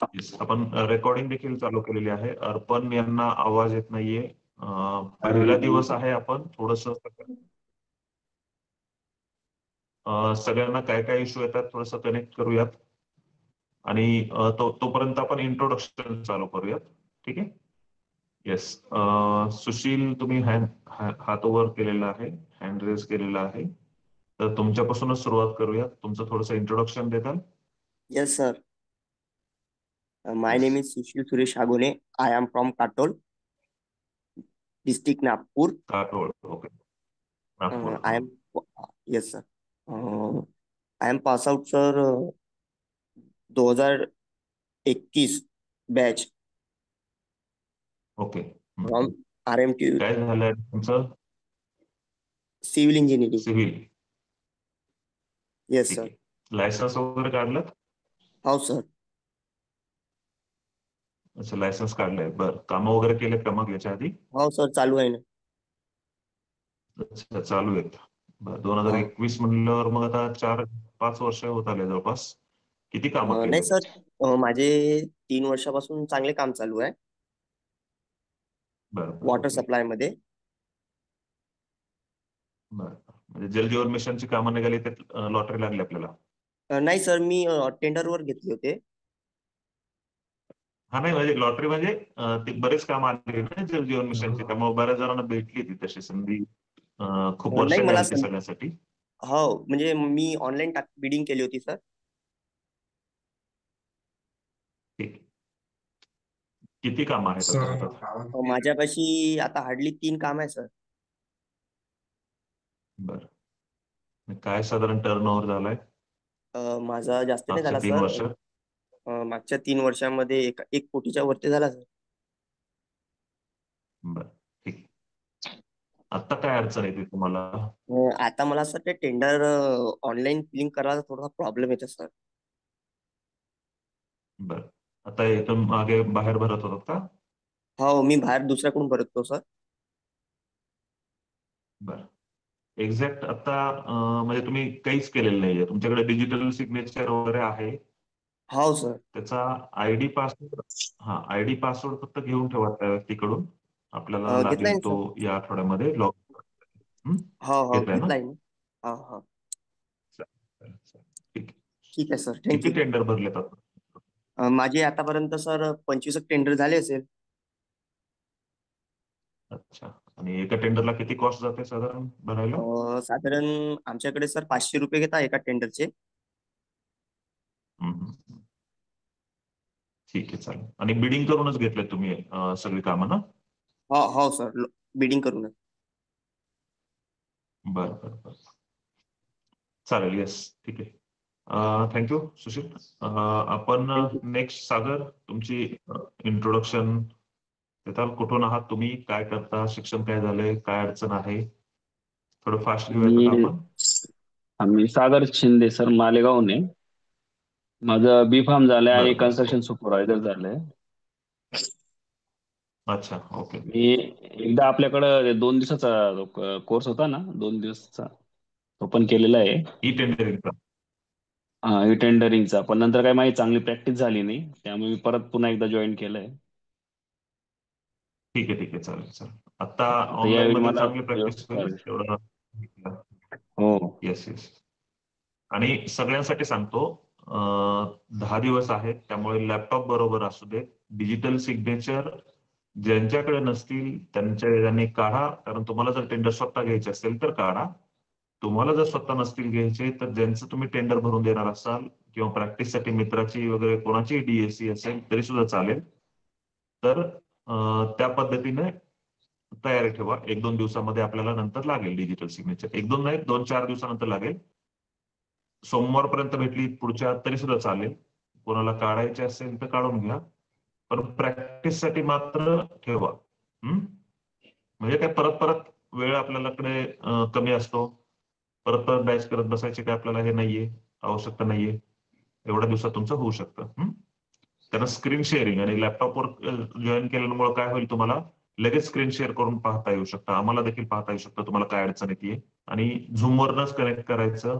Yes, आपण recording देखील चालू केलेली आहे. अर्पण यांना आवाज येत नाहीये. पहिला दिवस आहे. आपण थोडस सगळ्यांना काय काय इश्यू येतात थोडस कनेक्ट करूयात आणि तोपर्यंत आपण इंट्रोडक्शन चालू करूयात. ठीक आहे. येस. सुशील, तुम्ही हात वर केलेला आहे, हँड रेज केलेला आहे. तर तुमच्यापासूनच सुरुवात करूयात. तुमचं थोडंसं इंट्रोडक्शन देताल? Yes, sir. My yes. name is Sushil Suresh Agone. I am from Katol, district Nagpur. Katol. Okay. Nagpur. I am, yes, sir. I am pass out, sir, 2021 batch okay. from RMT काय झालंय तुमचं? Civil Engineering. सिव्हिल. Yes, ठीक sir. आहे. Licence वगैरे काढलं? How, sir? अच्छा, licence काढलंय. बरं, कामं वगैरे केलेत का मग याच्या आधी? How, sir? चालू आहे ना. अच्छा, चालू आहेत. बरं, हा. 2021 म्हणल्यावर मग आता 4-5 वर्ष होत आले जवळपास. किती कामं नाही, सर. केलेत? माझे 3 वर्षापासून चांगले काम चालू आहे बरं बरं. Water okay. सप्लाय मध्ये. बरं, म्हणजे जल जीवन मिशनची कामं निघाली त्यात लॉटरी लागली आपल्याला? नाही, सर, मी टेंडरवर घेतले होते. हा, नाही म्हणजे लॉटरी म्हणजे ते बरेच काम आले ना जल जीवन मिशनची, त्यामुळे बऱ्याच जणांना भेटली ती तशी संधी. खूप वर्ष नाही, मला घ्याल ते सगळ्यासाठी. हो, म्हणजे मी ऑनलाईन बिडिंग केली होती, सर. ठीक. किती काम आहेत आता हातात? माझ्यापाशी आता हार्डली 3 काम आहे, सर. बरं, काय साधारण टर्न ओव्हर झालाय माझा जास्त नाही मागच्या झाला, 3 सर. वर्षात? मागच्या 3 वर्षांमध्ये 1 कोटीच्या वरती झाला, सर. बरं, ठीक. आता काय अडचण येते तुम्हाला? आता मला, सर, ते टेंडर ऑनलाईन फिलिंग करायला थोडासा प्रॉब्लेम येतो, सर. बरं, आता इथून मागे बाहेर भरत होतात का? हो, मी बाहेर दुसऱ्याकडून भरतो, सर. बरं, एक्झॅक्ट आता म्हणजे तुम्ही काहीच केलेलं नाहीये, तुमच्याकडे डिजिटल सिग्नेचर वगैरे आहे? हो, सर. त्याचा आयडी पासवर्ड, हा आयडी पासवर्ड फक्त घेऊन ठेवा त्या व्यक्तीकडून. आपल्याला घेतलाय लागेल ना, तो सर. या आठवड्यामध्ये लॉग. हो, हो, घेतलाय ना? घेतलाय ना. हो, हो. चालेल, चालेल. ठीक. ठीक आहे, सर. किती थँक्यू. टेंडर भरलेत आपण? माझे आतापर्यंत, सर, 25 टेंडर झाले असेल. अच्छा, आणि एका टेंडरला किती कॉस्ट जाते साधारण भरायला? साधारण आमच्याकडे, सर, 500 रुपये घेतात एका टेंडरचे. हम्म. ठीक आहे, चालेल. आणि बिडिंग करूनच घेतले तुम्ही सगळी कामं ना? हो, हो, सर. बिडिंग करूनच. बरं बरं बरं, चालेल. येस, ठीक आहे. थँक्यू सुशील. आपण थँक्यू. नेक्स्ट सागर, तुमची इंट्रोडक्शन देताल? कुठून आहात तुम्ही, काय करता, शिक्षण काय झालंय, काय अडचण आहे? थोडं फास्ट घेऊयात आता मी आपण. आम्ही सागर शिंदे, सर, मालेगावने. माझं बी फार्म झालंय आणि बरं बरं. कन्स्ट्रक्शन सुपरवायझर झालंय. अच्छा, ओके. मी एकदा आपल्याकडं 2 दिवसाचा कोर्स होता ना, 2 दिवसाचा, तो पण केलेला आहे. ई टेंडरिंगचा? हा, टेंडरिंगचा. पण नंतर काय माझी चांगली प्रॅक्टिस झाली नाही, त्यामुळे मी परत पुन्हा एकदा जॉईन केलंय. ठीक आहे, ठीक आहे, चालेल चालेल. आता आता ऑनलाईन यावेळी मध्ये मला चांगली प्रॅक्टिस व्यवस्थित होईल करायचं. तेवढं. हो. Yes yes. आणि सगळ्यांसाठी सांगतो, 10 दिवस आहेत, त्यामुळे लॅपटॉप बरोबर असू दे. डिजिटल सिग्नेचर ज्यांच्याकडे नसतील त्यांच्या याने काढा, कारण तुम्हाला जर टेंडर स्वतः घ्यायचे असेल तर काढा. तुम्हाला जर स्वतः नसतील घ्यायचे तर ज्यांचं तुम्ही टेंडर भरून देणार असाल किंवा प्रॅक्टिससाठी मित्राची वगैरे कोणाची डीएससी असेल तरी सुद्धा चालेल. तर त्या पद्धतीने तयारी ठेवा. 1-2 दिवसामध्ये आपल्याला नंतर लागेल डिजिटल सिग्नेचर. 1-2 नाही, 2-4 दिवसानंतर लागेल. सोमवारपर्यंत भेटली पुढच्या तरी सुद्धा चालेल. कोणाला काढायचे असेल तर काढून घ्या, पण प्रॅक्टिससाठी मात्र ठेवा. म्हणजे काय परत परत वेळ आपल्याकडे कमी असतो. परत परत बॅच करत बसायचे काय आपल्याला हे नाहीये, आवश्यकता नाहीये. एवढ्या दिवसात तुमचं होऊ शकतं. त्याला स्क्रीन शेअरिंग आणि लॅपटॉपवर जॉईन केल्यामुळे काय होईल, तुम्हाला लगेच स्क्रीन शेअर करून पाहता येऊ शकतं. आम्हाला देखील पाहता येऊ शकतं तुम्हाला काय अडचण येते. आणि झूमवरनच कनेक्ट करायचं.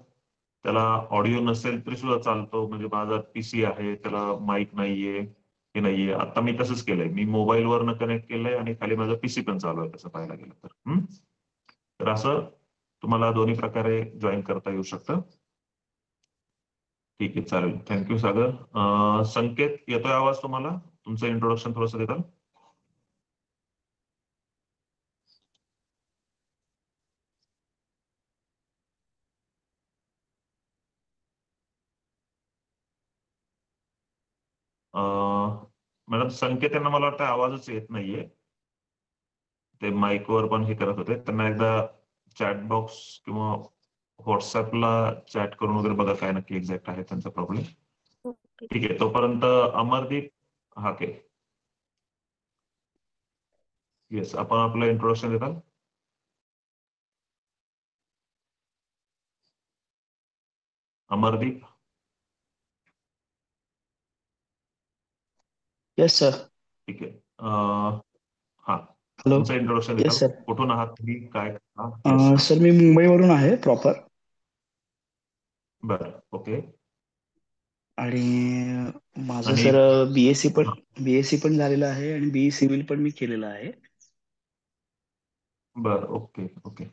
त्याला ऑडिओ नसेल तरी सुद्धा चालतो. म्हणजे माझा पीसी आहे, त्याला माईक नाहीये, हे नाहीये. आता मी तसंच केलंय, मी मोबाईलवरनं कनेक्ट केलंय आणि खाली माझा पीसी पण चालू आहे तसं पाहायला गेलं तर. तर असं तुम्हाला दोन्ही प्रकारे जॉईन करता येऊ शकतं. ठीक आहे, चालेल. थँक्यू सागर. संकेत, येतोय आवाज तुम्हाला? तुमचं इंट्रोडक्शन थोडंसं देताल? मॅडम संकेत यांना मला वाटतं आवाजच येत नाहीये. ते माईकवर पण हे करत होते. त्यांना एकदा चॅट बॉक्स किंवा व्हॉट्सअपला चॅट करून वगैरे बघा काय नक्की एक्झॅक्ट आहे त्यांचा प्रॉब्लेम. ठीक आहे, तोपर्यंत अमरदीप हाके, येस, आपण आपलं इंट्रोडक्शन देताल? अमरदीप. Yes sir. ठीक आहे. हा, हॅलो. तुमचं इंट्रोडक्शन येस देताल? सर. कुठून आहात तुम्ही, काय करता? येस. सर मी मुंबईवरून आहे प्रॉपर. बरं, ओके. आणि माझं आणि सर बीएससी पण झालेलं आहे आणि बीई सिव्हिल पण मी केलेलं आहे. बरं, ओके ओके.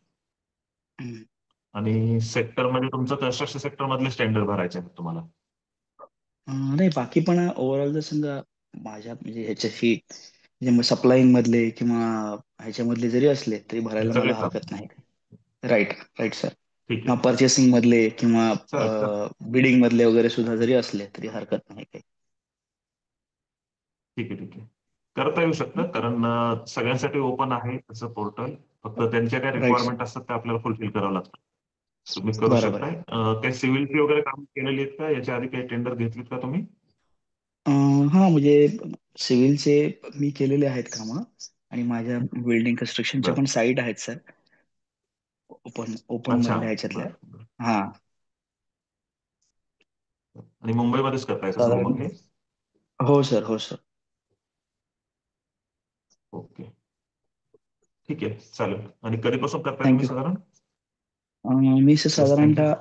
हम्म. आणि सेक्टर म्हणजे तुमचं कन्स्ट्रक्शन सेक्टर मधले स्टँडर्ड भरायचे आहेत तुम्हाला? नाही बाकी पण ओव्हरऑल जर समजा माझ्या म्हणजे ह्याच्याशी म्हणजे सप्लायिंग मधले किंवा ह्याच्यामधले जरी असले तरी भरायला सगळे मला चालतात. हरकत नाही. Right right sir. ठीक किंवा आहे, परचेसिंग मधले किंवा चालेल. बिडिंग मधले वगैरे सुद्धा जरी असले तरी हरकत नाही काही. ठीक आहे, ठीक आहे. करता येऊ शकतं, कारण सगळ्यांसाठी ओपन आहे तसं पोर्टल. फक्त त्यांच्या काय राईट सर. रिक्वायरमेंट असतात ते आपल्याला फुलफिल करावं लागतं. तुम्ही करू बरोबर. शकताय. काही सिव्हिलची वगैरे काम केलेली आहेत का? याच्या आधी काही टेंडर घेतलीत का तुम्ही? हा म्हणजे सिव्हिलचे मी केलेले आहेत कामं आणि माझ्या बिल्डिंग कन्स्ट्रक्शनच्या बरं. पण साईट आहेत सर. ओपन अच्छा, मधल्या ह्याच्यातल्या. बरं बरं. हा. आणि मुंबईमध्येच करताय का सर्व साधारण. मग हे? हो सर, हो सर. ओके, ठीक आहे, चालेल. आणि कधीपासून करताय तुम्ही थँक्यू. साधारण? मी सर येस, थँक्यू. साधारणतः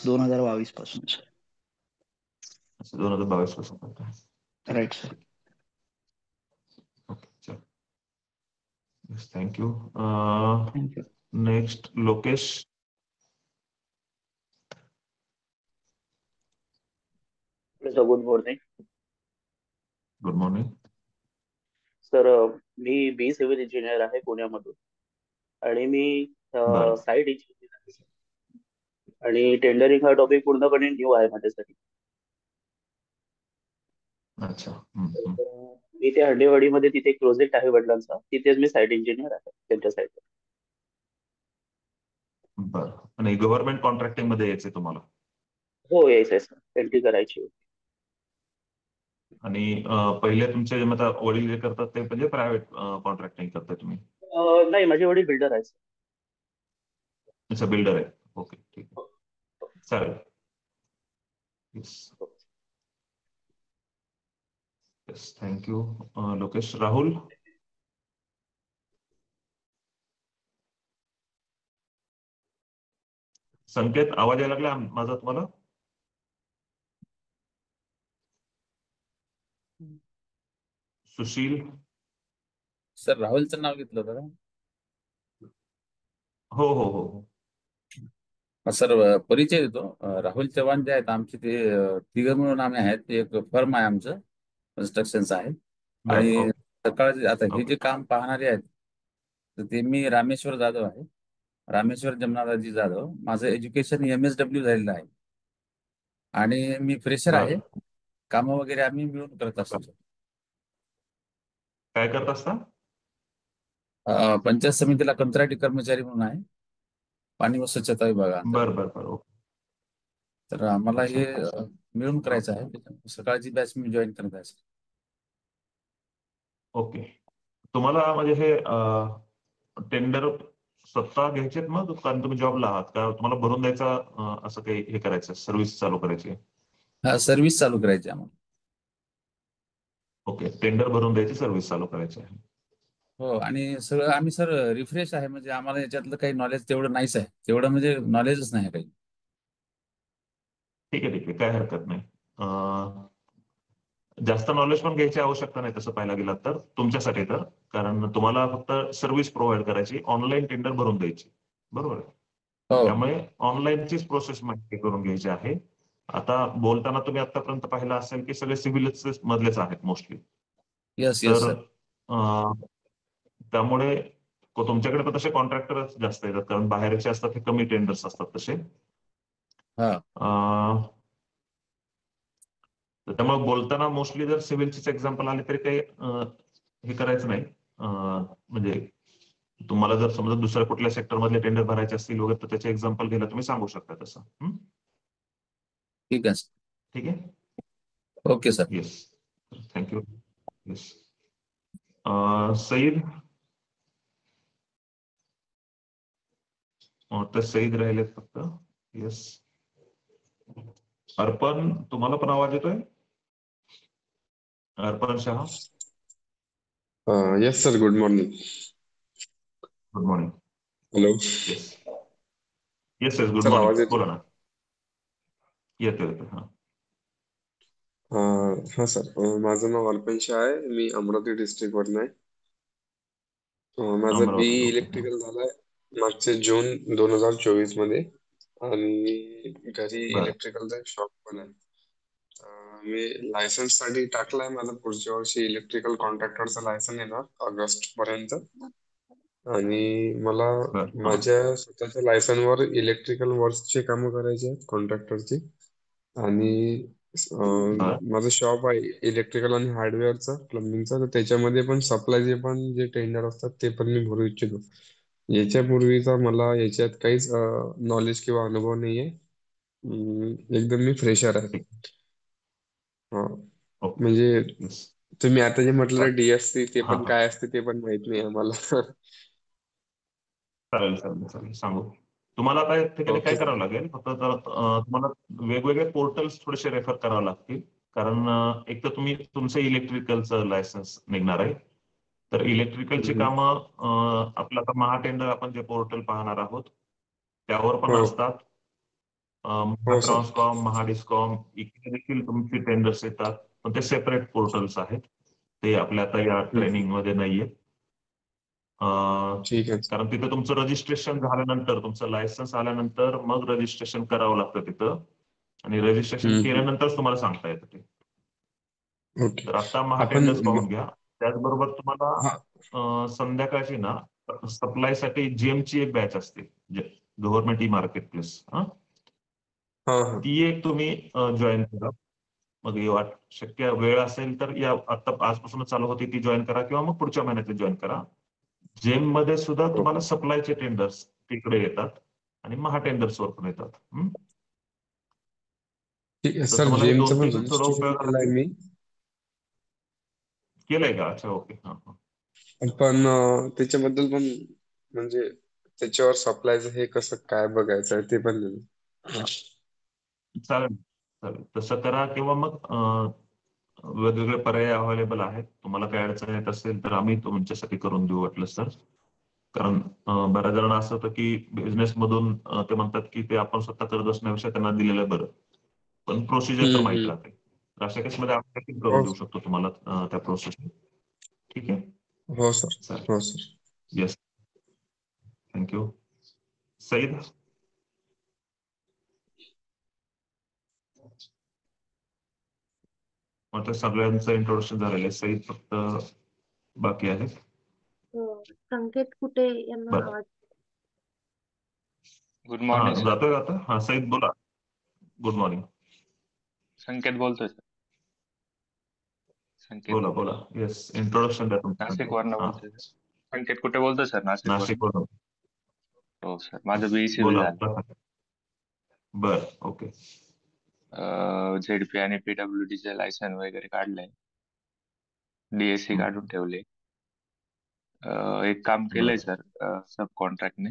2022 पासून सर. 2022 पासून करताय. ठीक राईट आहे, सर. ठीक आहे. ओके, चल. Yes, thank you. Thank you. Next Lokesh. Good morning good morning. Sir. मी बी सिव्हिल इंजिनियर आहे पुण्यामधून आणि मी बरं. साईट इंजिनियर आहे सर. आणि टेंडरिंग हा टॉपिक पूर्णपणे न्यू आहे माझ्यासाठी. अच्छा. तर मी त्या हंडेवाडीमध्ये तिथे एक प्रोजेक्ट आहे वडिलांचा, तिथेच मी साईट इंजिनियर आहे त्यांच्या साईटवर. बरं. आणि गव्हर्नमेंट कॉन्ट्रॅक्टिंग मध्ये यायचंय तुम्हाला? हो, येस येस सर, एंट्री करायची होती. आणि पहिले तुमचे जे आता वडील जे करतात ते म्हणजे प्रायव्हेट कॉन्ट्रॅक्टिंग करताय तुम्ही? नाही, माझे वडील बिल्डर आहेत सर. अच्छा, बिल्डर आहे. ओके, ठीक आहे, चालेल. Yes yes, thank you Lokesh. Rahul. Sanket, आवाज यायला लागला माझा तुम्हाला? सुशील. सर राहुलचं नाव घेतलं होतं का? हो हो हो. सर परिचय देतो. राहुल चव्हाण जे आहेत आमचे ते तिघ मिळून आम्ही आहेत. ते एक फर्म आहे आमचं, कन्स्ट्रक्शनचं आहे. बरं, आणि ओके सकाळचे आता हे ओके. जे काम पाहणारे आहेत तर ते मी रामेश्वर जाधव आहे. रामेश्वर जमनादाजी जाधव. माझं एज्युकेशन MSW झालेलं आहे आणि मी फ्रेशर आहे. बरं. कामं वगैरे आम्ही मिळून करत असतो. काय करत असता? पंचायत समितीला कंत्राटी कर्मचारी म्हणून आहे, पाणी व स्वच्छता विभागाअंतर्गत. बरं बरं बरं, ओके. तर आम्हाला अच्छा. हे मिळून करायचं आहे. त्याच्यामुळे सकाळची बॅच मी जॉईन करत आहे सर. ओके. तुम्हाला म्हणजे हे टेंडर स्वतः घ्यायचेत मग, कारण तुम्ही जॉबला आहात का? तुम्हाला भरून द्यायचा असं काही हे करायचं, सर्व्हिस चालू करायची? हा, सर्व्हिस चालू करायची आम्हाला. ओके, टेंडर भरून द्यायची, सर्व्हिस चालू करायची आहे. हो, आणि सगळं आम्ही सर रिफ्रेश आहे. म्हणजे आम्हाला याच्यातलं काही नॉलेज तेवढं नाहीच आहे. तेवढं म्हणजे नॉलेजच नाही काही. ठीक आहे, ठीक आहे, काय हरकत नाही. जास्त नॉलेज पण घ्यायची आवश्यकता नाही तसं पाहायला गेलं तर तुमच्यासाठी, तर कारण तुम्हाला फक्त सर्व्हिस प्रोव्हाइड करायची, ऑनलाईन टेंडर भरून द्यायची, बरोबर आहे. हो त्यामुळे ऑनलाईनचीच प्रोसेस माहिती करून घ्यायची आहे. आता बोलताना तुम्ही आतापर्यंत पाहिलं असेल की सगळे सिव्हिलच मधलेच आहेत मोस्टली. यस तर सर. त्यामुळे तुमच्याकडे तर तसे कॉन्ट्रॅक्टरच जास्त येतात, कारण बाहेरचे असतात ते कमी टेंडर्स असतात तसे. हा अं, तर त्यामुळे बोलताना मोस्टली जर सिव्हिलचेच एक्झाम्पल आले तरी काही हे करायचं नाही. म्हणजे तुम्हाला जर समजा दुसऱ्या कुठल्या सेक्टर मधले टेंडर भरायचे असतील वगैरे तर त्याचे एक्झाम्पल घ्यायला तुम्ही सांगू शकता तसं. ठीक आहे सर. ठीक आहे. Okay sir. Yes, thank you. Yes, Saeed. तर सईद राहिलेत फक्त. येस, अर्पण, तुम्हाला पण आवाज येतोय? अर्पण Shah, Yes, sir. Good morning. Good morning. Hello. Yes, yes, yes, good sir morning, आवाज येतो? बोला ना. येतो, येतो. हा, हा सर, माझं नाव अर्पण शाह आहे. मी अमरावती डिस्ट्रिक्टवरून आहे. माझं अमरावती. BE okay. इलेक्ट्रिकल झालंय मागचे जून 2024 मध्ये, आणि घरी बरं. इलेक्ट्रिकलचा एक शॉप पण आहे. मी लायसन्स साठी टाकलाय. माझं पुढच्या वर्षी इलेक्ट्रिकल कॉन्ट्रॅक्टरचं लायसन येणार ऑगस्ट पर्यंत. आणि मला बरं. हा, माझ्या स्वतःच्या लायसनवर इलेक्ट्रिकल वर्क्सचे कामं करायचे आहेत, कॉन्ट्रॅक्टरची. आणि बरं. माझं शॉप आहे इलेक्ट्रिकल आणि हार्डवेअरचं, प्लंबिंगचं. तर त्याच्यामध्ये पण सप्लायचे पण जे टेंडर असतात ते पण मी भरू इच्छितो. याच्यापूर्वीचा मला याच्यात काहीच नॉलेज किंवा अनुभव नाहीये. एकदम मी फ्रेशर आहे. ठीक. हा, ओके. म्हणजे येस. तुम्ही आता जे म्हटलं DSC, ते हा, पण हा, काय असते ते पण माहित नाही आम्हाला. चालेल, चालेल, चालेल, सांगू. तुम्हाला आता या ठिकाणी काय ओके सर. करावं लागेल, फक्त तर तुम्हाला वेगवेगळे पोर्टल्स थोडेसे रेफर करावे लागतील. कारण एक तर तुम्ही तुमचं इलेक्ट्रिकलचं लायसन्स निघणार आहे. तर इलेक्ट्रिकलची कामं आपलं आता महाटेंडर आपण जे पोर्टल पाहणार आहोत त्यावर पण हो असतात. हो सर. महाट्रान्सकॉम, महाडिस्कॉम इकडे देखील तुमची टेंडर्स येतात, पण ते सेपरेट पोर्टल्स आहेत. ते आपल्या आता या ट्रेनिंग मध्ये नाहीये. ठीक आहे. कारण तिथं तुमचं रजिस्ट्रेशन झाल्यानंतर, तुमचं लायसन्स आल्यानंतर मग रजिस्ट्रेशन करावं लागतं तिथं, आणि रजिस्ट्रेशन केल्यानंतरच तुम्हाला सांगता येतं ते. ओके. तर आता आपण महाटेंडर्स पाहून घ्या. त्याचबरोबर तुम्हाला हा संध्याकाळची ना सप्लायसाठी GM ची एक बॅच असते, गव्हर्नमेंट ई मार्केट प्लेस. हा हा ती एक तुम्ही जॉईन करा. मग शक्य वेळ असेल तर या आता आजपासूनच चालू होती ती जॉईन करा, किंवा मग पुढच्या महिन्यात जॉईन करा. जेम मध्ये सुद्धा तुम्हाला सप्लायचे टेंडर्स तिकडे येतात, आणि महाटेंडर्स वर पण येतात. ठीक आहे तर सर. तुम्हाला हे जेमचं पण 2-3 थोडं रजिस्ट्रेशन उपयोग केलंय मी. केलंय का? अच्छा, ओके. हा, पण त्याच्याबद्दल पण, म्हणजे त्याच्यावर सप्लायचं हे कसं काय बघायचं आहे ते पण चालेल, चालेल, तसं करा. किंवा मग वेगवेगळे पर्याय अवेलेबल आहेत. तुम्हाला काय अडचण येत असेल तर आम्ही तुमच्यासाठी करून देऊ वाटलं सर. कारण बऱ्याच जणांना असं होतं की बिझनेस मधून ते म्हणतात की ते आपण स्वतः करत असण्यापेक्षा त्यांना दिलेलं बरं, पण प्रोसिजर तर माहित राहते. तर अशा केसमध्ये आपण देखील करून देऊ शकतो तुम्हाला त्या प्रोसेस. ठीक आहे. हो सर. चालेल. हो सर. Yes, thank you. सईद. आता सगळ्यांचं इंट्रोडक्शन झालेलं आहे. सईद फक्त बाकी आहे. संकेत कुठे यांना बरं. आवाज. गुड हा, मॉर्निंग सर. जातोय आता. हा, सईद बोला. Good morning. संकेत बोलतोय सर. संकेत बोला, बोला. येस, इंट्रोडक्शन द्या नाशिक तुमचं. वरनं हा, बोलतोय सर. संकेत कुठे बोलतोय सर? नाशिक नाशिक वरनं. वरून. हो सर, माझं BECV बोला. झालं. बर, ओके. ZP आणि PWD चे लायसन वगैरे काढलंय. DSC काढून ठेवले. एक काम केलंय सर सब कॉन्ट्रॅक्टने.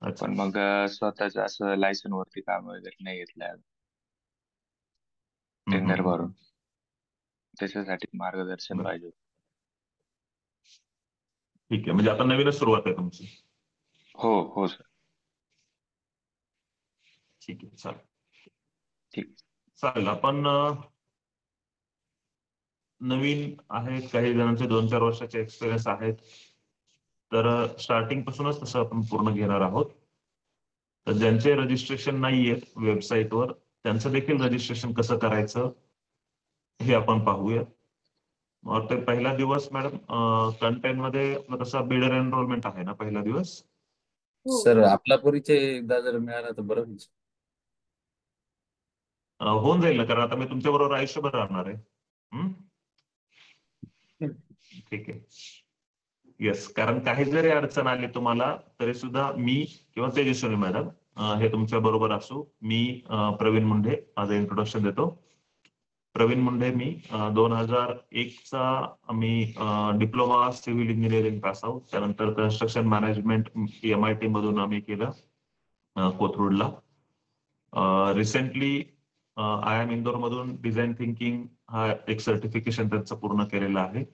अच्छा. पण मग स्वतःच असं लायसन वरती काम वगैरे नाही घेतलंय टेंडर भरून. त्याच्यासाठी मार्गदर्शन बरं. पाहिजे होतं. ठीक आहे, म्हणजे आता नवीनच सुरुवात आहे तुमची. हो हो सर. ठीक आहे, चालेल. ठीक. चालेल. आपण नवीन आहेत, काही जणांचे 2-4 वर्षाचे एक्सपिरियन्स आहेत, तर स्टार्टिंग पासूनच तसं आपण पूर्ण घेणार आहोत. तर ज्यांचे रजिस्ट्रेशन नाहीये वेबसाईटवर, त्यांचं देखील रजिस्ट्रेशन कसं करायचं हे आपण पाहूया. मग ते पहिला दिवस मॅडम कंटेंट मध्ये तसा बिल्डर एनरोलमेंट आहे ना पहिला दिवस? हो सर आपला परिचय एकदा जर मिळाला तर बरं होईल. होऊन जाईल ना, कारण आता मी तुमच्या बरोबर आयुष्यभर राहणार आहे. ठीक आहे. येस, कारण काही जरी अडचण आली तुम्हाला तरी सुद्धा मी किंवा तेजस्विनी मॅडम हे तुमच्या बरोबर असू. मी प्रवीण मुंढे, माझं इंट्रोडक्शन देतो. प्रवीण मुंढे, मी 2001 चा मी diploma civil engineering pass out, त्यानंतर कन्स्ट्रक्शन मॅनेजमेंट MIT मधून आम्ही केलं कोथरूडला. रिसेंटली IIM इंदोर मधून डिझाईन थिंकिंग हा एक सर्टिफिकेशन त्यांचं पूर्ण केलेलं आहे.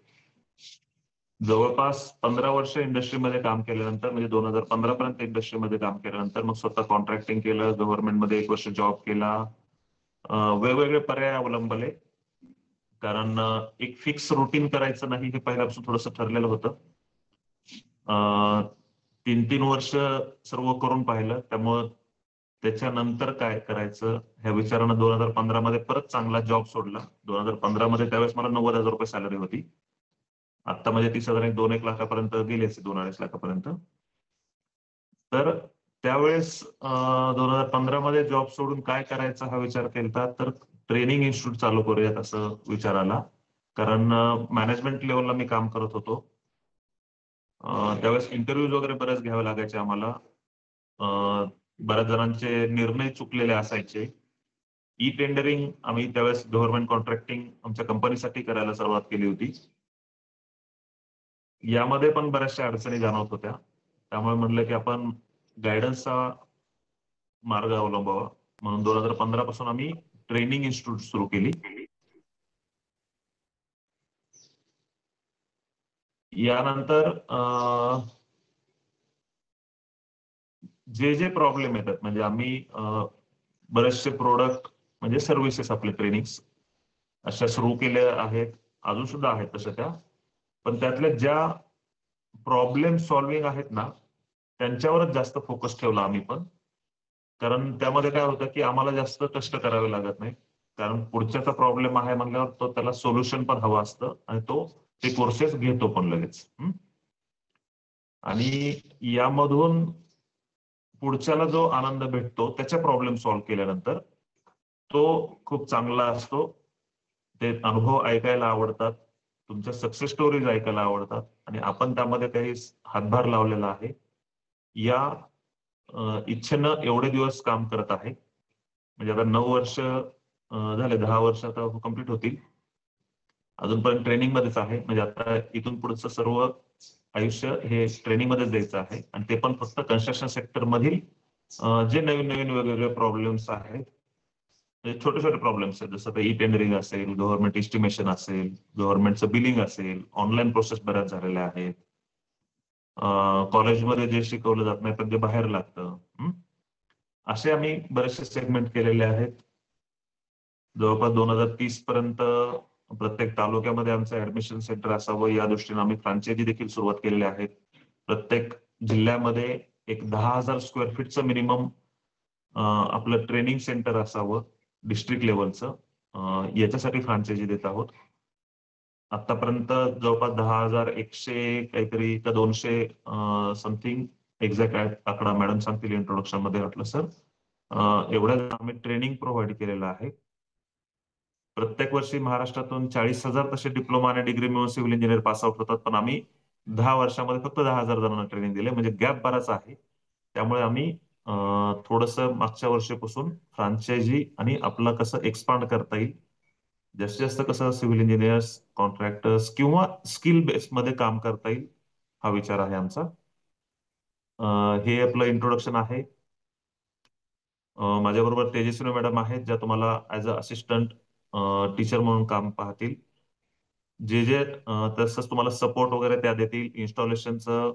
जवळपास 15 वर्ष इंडस्ट्रीमध्ये काम केल्यानंतर, म्हणजे 2015 पर्यंत इंडस्ट्रीमध्ये काम केल्यानंतर मग स्वतः कॉन्ट्रॅक्टिंग केलं, गव्हर्नमेंटमध्ये 1 वर्ष जॉब केला, वेगवेगळे पर्याय अवलंबले. कारण एक फिक्स रुटीन करायचं नाही हे पहिल्यापासून थोडंसं ठरलेलं होतं. 3-3 वर्ष सर्व करून पाहिलं, त्यामुळं त्याच्यानंतर काय करायचं ह्या विचारानं 2015 मध्ये परत चांगला जॉब सोडला. 2015 मध्ये त्यावेळेस मला 90,000 रुपये सॅलरी होती. आता म्हणजे 30,000 2-1 लाखापर्यंत गेली असते, 2-2.5 लाखापर्यंत. तर त्यावेळेस 2015 मध्ये जॉब सोडून काय करायचा हा विचार केला, तर ट्रेनिंग इन्स्टिट्यूट चालू करूयात असं विचार आला. कारण मॅनेजमेंट लेवलला मी काम करत होतो. त्यावेळेस इंटरव्ह्यूज वगैरे बरेच घ्यावे लागायचे आम्हाला. बऱ्याच जणांचे निर्णय चुकलेले असायचे. ई टेंडरिंग आम्ही त्यावेळेस गव्हर्नमेंट कॉन्ट्रॅक्टिंग आमच्या कंपनीसाठी करायला सुरुवात केली होती. यामध्ये पण बऱ्याचशा अडचणी जाणवत होत्या. त्यामुळे म्हणलं की आपण गायडन्सचा मार्ग अवलंबावा, म्हणून 2015 पासून आम्ही ट्रेनिंग इन्स्टिट्यूट सुरू केली. यानंतर जे प्रॉब्लेम येतात, म्हणजे आम्ही बरेचसे प्रोडक्ट म्हणजे सर्व्हिसेस आपले ट्रेनिंग अशा सुरू केल्या आहेत, अजून सुद्धा आहेत तशा त्या. पण त्यातल्या ज्या प्रॉब्लेम सॉल्व्हिंग आहेत ना, त्यांच्यावरच जास्त फोकस ठेवला आम्ही पण. कारण त्यामध्ये काय होतं की आम्हाला जास्त कष्ट करावे लागत नाही, कारण पुढच्याचा प्रॉब्लेम आहे म्हणल्यावर तो त्याला सोल्युशन पण हवं असतं आणि तो ते कोर्सेस घेतो पण लगेच. आणि यामधून पुढच्याला जो आनंद भेटतो त्याच्या प्रॉब्लेम सॉल्व्ह केल्यानंतर तो खूप चांगला असतो. ते अनुभव ऐकायला आवडतात, तुमच्या सक्सेस स्टोरीज ऐकायला आवडतात, आणि आपण त्यामध्ये काही हातभार लावलेला आहे या इच्छेनं एवढे दिवस काम करत आहे. म्हणजे आता 9 वर्ष झाले, 10 वर्ष आता कंप्लीट होतील. अजूनपर्यंत ट्रेनिंग मध्येच आहे, म्हणजे आता इथून पुढचं सर्व आयुष्य हे ट्रेनिंग मध्येच द्यायचं आहे. आणि ते पण फक्त कन्स्ट्रक्शन सेक्टर मधील जे नवीन नवीन वेगवेगळे प्रॉब्लेम्स आहेत, छोटे छोटे प्रॉब्लेम्स आहेत, जसं ई टेंडरिंग असेल, गव्हर्नमेंट एस्टिमेशन असेल, गव्हर्नमेंटचं बिलिंग असेल, ऑनलाईन प्रोसेस बऱ्याच झालेल्या आहेत, कॉलेजमध्ये जे शिकवलं जात नाही पण जे बाहेर लागतं, असे आम्ही बरेचसे सेगमेंट केलेले आहेत. जवळपास 2030 पर्यंत प्रत्येक तालुक्यामध्ये आमचं ऍडमिशन सेंटर असावं या दृष्टीने आम्ही फ्रँचायझी देखील सुरुवात केलेल्या आहेत. प्रत्येक जिल्ह्यामध्ये एक 10,000 स्क्वेअर फीटचं मिनिमम आपलं ट्रेनिंग सेंटर असावं डिस्ट्रिक्ट लेवलचं, याच्यासाठी फ्रँचायझी देत आहोत. आतापर्यंत जवळपास 10,100 काहीतरी का 200 समथिंग, एक्झॅक्ट आकडा मॅडम सांगतील इंट्रोडक्शन मध्ये वाटलं सर, एवढ्या आम्ही ट्रेनिंग प्रोव्हाइड केलेलं आहे. प्रत्येक वर्षी महाराष्ट्रातून 40,000 तसे डिप्लोमा आणि डिग्री मिळून सिव्हिल इंजिनियर पास आउट होतात, पण आम्ही 10 वर्षामध्ये फक्त 10,000 जणांना ट्रेनिंग दिले, म्हणजे गॅप बराच आहे. त्यामुळे आम्ही थोडंसं मागच्या वर्षीपासून फ्रँचायझी आणि आपलं कसं एक्सपांड करता येईल, जास्तीत जास्त कसं सिव्हिल इंजिनियर्स, कॉन्ट्रॅक्टर्स किंवा स्किल बेसमध्ये काम करता येईल हा विचार आहे आमचा. हे आपलं इंट्रोडक्शन आहे. माझ्याबरोबर तेजस्विनी मॅडम आहेत, ज्या तुम्हाला ऍज अ असिस्टंट टीचर म्हणून काम पाहतील. जे तसंच तुम्हाला सपोर्ट वगैरे त्या देतील, इन्स्टॉलेशनचं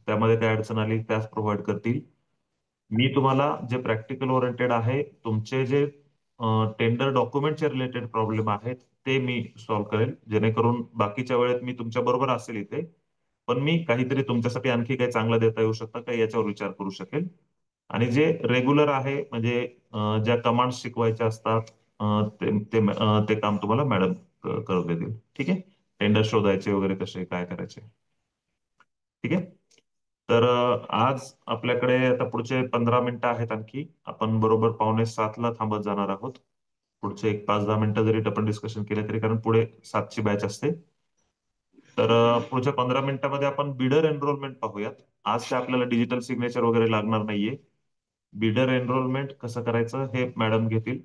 त्यामध्ये काय अडचण आली त्याच प्रोव्हाइड करतील. मी तुम्हाला जे प्रॅक्टिकल ओरिएंटेड आहे तुमचे जे टेंडर डॉक्युमेंटचे रिलेटेड प्रॉब्लेम आहेत ते मी सॉल्व्ह करेल, जेणेकरून बाकीच्या वेळेत मी तुमच्या बरोबर असेल इथे, पण मी काहीतरी तुमच्यासाठी आणखी काही चांगलं देता येऊ शकतं का याच्यावर विचार करू शकेल. आणि जे रेग्युलर आहे म्हणजे ज्या कमांड शिकवायच्या असतात ते काम तुम्हाला मॅडम करू देतील. ठीक आहे. टेंडर शोधायचे वगैरे कसे काय करायचे. ठीक आहे. तर आज आपल्याकडे आता पुढचे 15 मिनिटं आहेत आणखी. आपण बरोबर 6:45ला थांबत जाणार आहोत. पुढचे एक 5-10 मिनिटं जरी आपण डिस्कशन केलं तरी, कारण पुढे 7ची बॅच असते. तर पुढच्या 15 मिनिटांमध्ये आपण बिडर एनरोलमेंट पाहूयात. आज ते आपल्याला डिजिटल सिग्नेचर वगैरे लागणार नाहीये. बिडर एनरोलमेंट कसं करायचं हे मॅडम घेतील.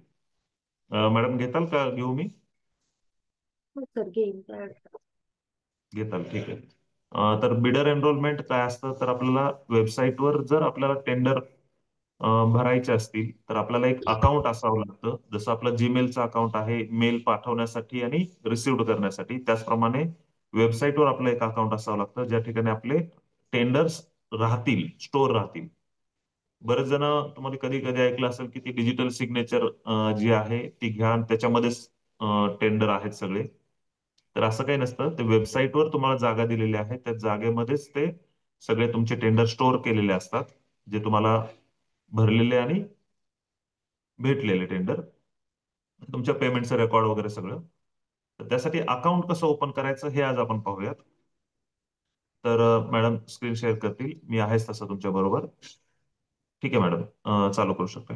मॅडम घेताल का, घेऊ मी? हो सर, घेईन काय अडचण घेताल, ठीक आहे. तर बिडर एनरोलमेंट काय असतं, तर आपल्याला वेबसाईटवर जर आपल्याला टेंडर भरायचे असतील तर आपल्याला एक अकाउंट असावं लागतं. जसं आपलं जीमेलचं अकाउंट आहे मेल पाठवण्यासाठी आणि रिसिव्ह करण्यासाठी, त्याचप्रमाणे वेबसाईटवर आपलं एक अकाउंट असावं लागतं ज्या ठिकाणी आपले टेंडर्स राहतील, स्टोअर राहतील. बरेच जण तुम्हाला कधी कधी ऐकलं असेल की ती डिजिटल सिग्नेचर जी आहे ती घ्या आणि त्याच्यामध्येच टेंडर आहेत सगळे. तर असं काही नसतं. ते वेबसाईटवर तुम्हाला जागा दिलेली आहे, त्या जागेमध्येच ते सगळे तुमचे टेंडर स्टोअर केलेले असतात, जे तुम्हाला भरलेले आणि भेटलेले टेंडर, तुमच्या पेमेंटचं रेकॉर्ड वगैरे सगळं. तर त्यासाठी अकाउंट कसं ओपन करायचं हे आज आपण पाहूयात. तर मॅडम स्क्रीन शेअर करतील, मी आहेच तसं तुमच्या बरोबर. ठीक आहे मॅडम, चालू करू शकता.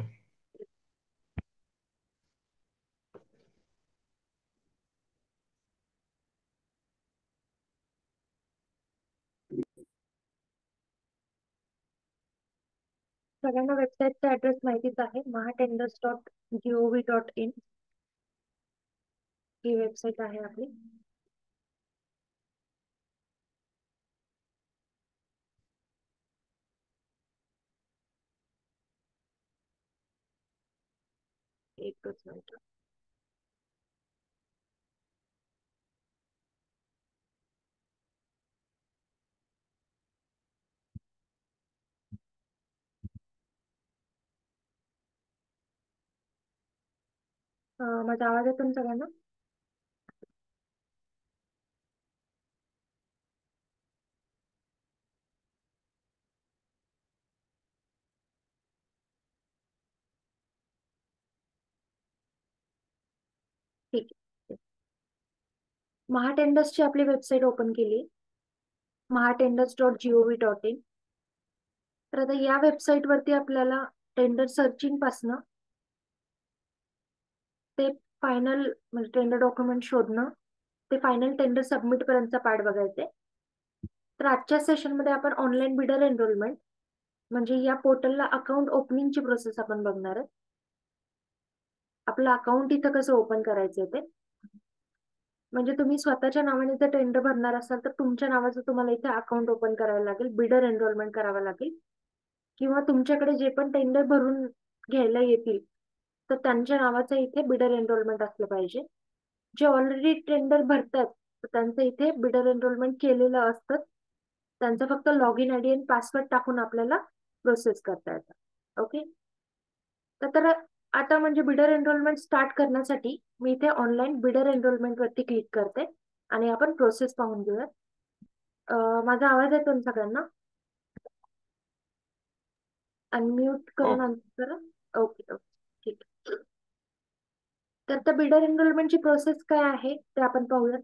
सगळ्यांना वेबसाईटचा ऍड्रेस माहितीच आहे, mahaTenders.gov.in ही वेबसाईट आहे आपली. एकच मिनिट. माझा आवाज येतो ना सगळ्यांना? ठीक आहे. महाटेंडर्सची आपली वेबसाईट ओपन केली, mahatenders.gov.in. तर आता या वेबसाईट वरती आपल्याला टेंडर सर्चिंग पासनं ते फायनल म्हणजे टेंडर डॉक्युमेंट शोधणं ते फायनल टेंडर सबमिट पर्यंतचा पार्ट बघायचे. तर आजच्या सेशनमध्ये आपण ऑनलाईन बिडर एनरोलमेंट म्हणजे या पोर्टलला अकाउंट ओपनिंगची प्रोसेस आपण बघणार आहोत. आपलं अकाउंट इथं कसं ओपन करायचं ते, म्हणजे तुम्ही स्वतःच्या नावाने जर टेंडर भरणार असाल तर तुमच्या नावाचं तुम्हाला इथे अकाउंट ओपन करावं लागेल, बिडर एनरोलमेंट करावं लागेल. किंवा तुमच्याकडे जे पण टेंडर भरून घ्यायला येतील तर त्यांच्या नावाचं इथे बिडर एनरोलमेंट असलं पाहिजे. जे ऑलरेडी टेंडर भरतात त्यांचं इथे बिडर एनरोलमेंट केलेलं असतं, त्यांचं फक्त लॉग इन आयडी आणि पासवर्ड टाकून आपल्याला प्रोसेस करता येतं. ओके. तर आता म्हणजे बिडर एनरोलमेंट स्टार्ट करण्यासाठी मी इथे ऑनलाईन बिडर एनरोलमेंट वरती क्लिक करते आणि आपण प्रोसेस पाहून घेऊयात. माझा आवाज येतो ना सगळ्यांना? अनम्यूट करून आन्सर करा. ओके ओके, ठीक. तर बिडर एनरोलमेंटची प्रोसेस काय आहे ते आपण पाहूयात.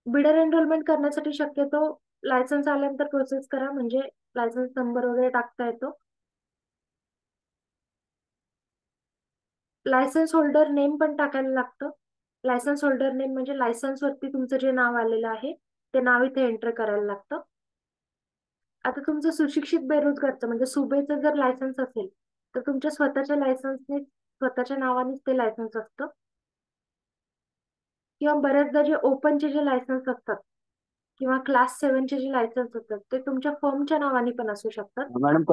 बिडर एनरोलमेंट करण्यासाठी शक्यतो लायसन्स आल्यानंतर प्रोसेस करा, म्हणजे लायसन्स नंबर वगैरे टाकता येतो. लायसन्स होल्डर नेम पण टाकायला लागतं. लायसन्स होल्डर नेम म्हणजे लायसन्स वरती तुमचं जे नाव आलेलं आहे ते नाव इथे एंटर करायला लागतं. आता तुमचं सुशिक्षित बेरोजगारचं म्हणजे सुबेचं जर लायसन्स असेल तर तुमच्या स्वतःच्या लायसन्सने स्वतःच्या नावानेच ते लायसन्स असतं. किंवा बऱ्याचदा जे ओपनचे जे लायसन्स असतात किंवा क्लास 7चे जे लायसन्स असतात ते तुमच्या फर्मच्या नावाने पण असू शकतात. मॅडम